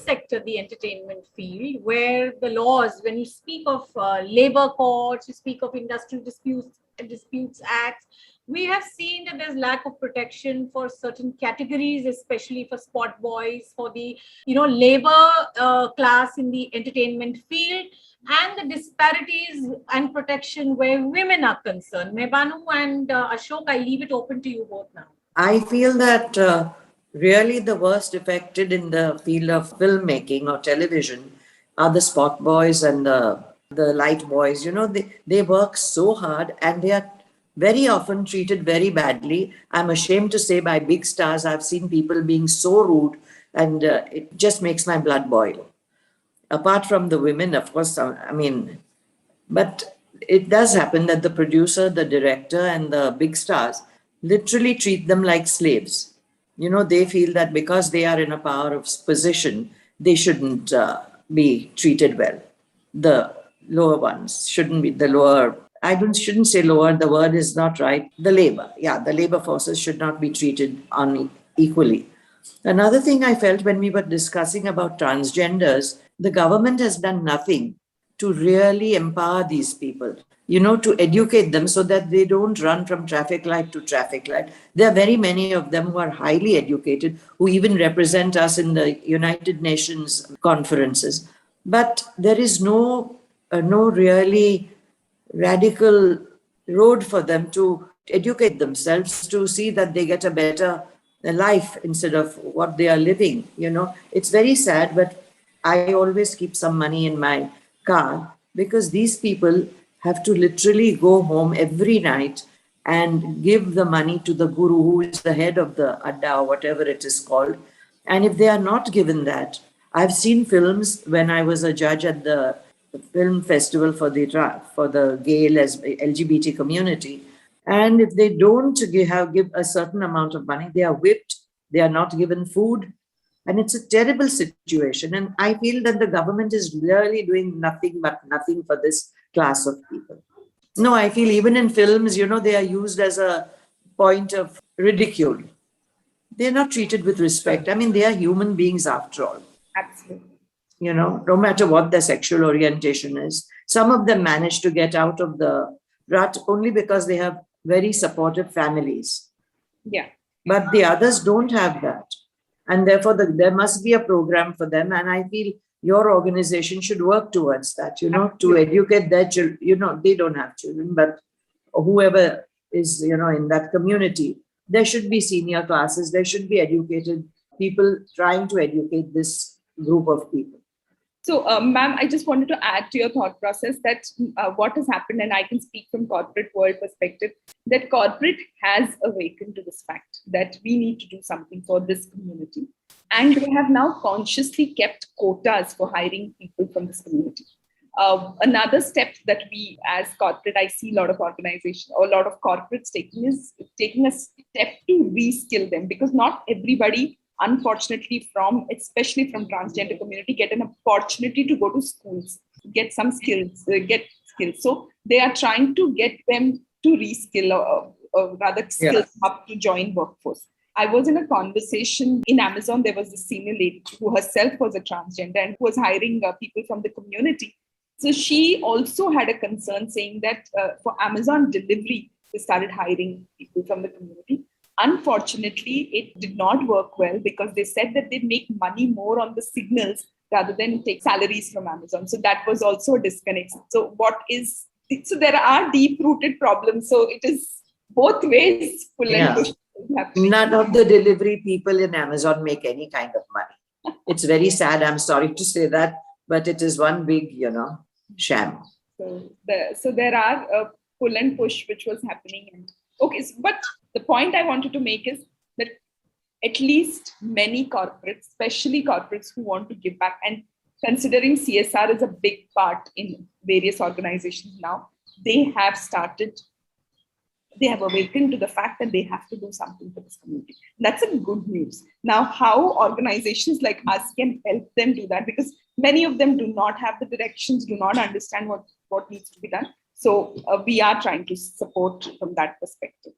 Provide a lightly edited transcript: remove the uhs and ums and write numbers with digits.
sector, the entertainment field, where the laws, when you speak of labor courts, you speak of industrial disputes acts, we have seen that there's lack of protection for certain categories, especially for spot boys, for the labor class in the entertainment field, and the disparities and protection where women are concerned. Mahabanoo and Ashok, I leave it open to you both now. I feel that really the worst affected in the field of filmmaking or television are the spot boys and the light boys. They work so hard and they are very often treated very badly. I'm ashamed to say by big stars, I've seen people being so rude, and it just makes my blood boil. Apart from the women, of course, but it does happen that the producer, the director, and the big stars literally treat them like slaves. They feel that because they are in a power of position, they shouldn't be treated well. The lower ones shouldn't be the lower. Shouldn't say lower, the word is not right. The labor forces should not be treated unequally. Another thing I felt when we were discussing about transgenders, the government has done nothing to really empower these people, to educate them so that they don't run from traffic light to traffic light. There are very many of them who are highly educated, who even represent us in the United Nations conferences. But there is no really radical road for them to educate themselves to see that they get a better life instead of what they are living. It's very sad, but I always keep some money in my car because these people have to literally go home every night and give the money to the guru, who is the head of the adda or whatever it is called. And if they are not given that, I've seen films when I was a judge at the film festival for the gay LGBT community, and if they don't give a certain amount of money, they are whipped, they are not given food, and it's a terrible situation. And I feel that the government is really doing nothing for this class of people. No, I feel even in films, they are used as a point of ridicule. They're not treated with respect. They are human beings after all. Absolutely. No matter what their sexual orientation is. Some of them manage to get out of the rut only because they have very supportive families. Yeah. But the others don't have that. And therefore, there must be a program for them. And I feel your organization should work towards that, to educate their children. They don't have children, but whoever is, in that community, there should be senior classes. There should be educated people trying to educate this group of people. So, ma'am, I just wanted to add to your thought process that what has happened, and I can speak from corporate world perspective, that corporate has awakened to this fact that we need to do something for this community. And they have now consciously kept quotas for hiring people from this community. Another step that we as corporate, I see a lot of organizations or a lot of corporates taking a step to reskill them, because not everybody, unfortunately, especially from transgender community, get an opportunity to go to schools, get some skills, So they are trying to get them to reskill or rather skill up to join workforce. I was in a conversation in Amazon. There was a senior lady who herself was a transgender and who was hiring people from the community. So she also had a concern saying that for Amazon delivery, they started hiring people from the community. Unfortunately, it did not work well because they said that they make money more on the signals rather than take salaries from Amazon. So that was also a disconnect. So there are deep-rooted problems. So it is both ways. And push. None of the delivery people in Amazon make any kind of money. It's very sad. I'm sorry to say that, but it is one big, sham. So there are a pull and push which was happening. But the point I wanted to make is that at least many corporates, especially corporates who want to give back, and considering CSR is a big part in various organizations now, they have awakened to the fact that they have to do something for this community. That's a good news. Now, how organizations like us can help them do that, because many of them do not have the directions, do not understand what needs to be done. So we are trying to support from that perspective.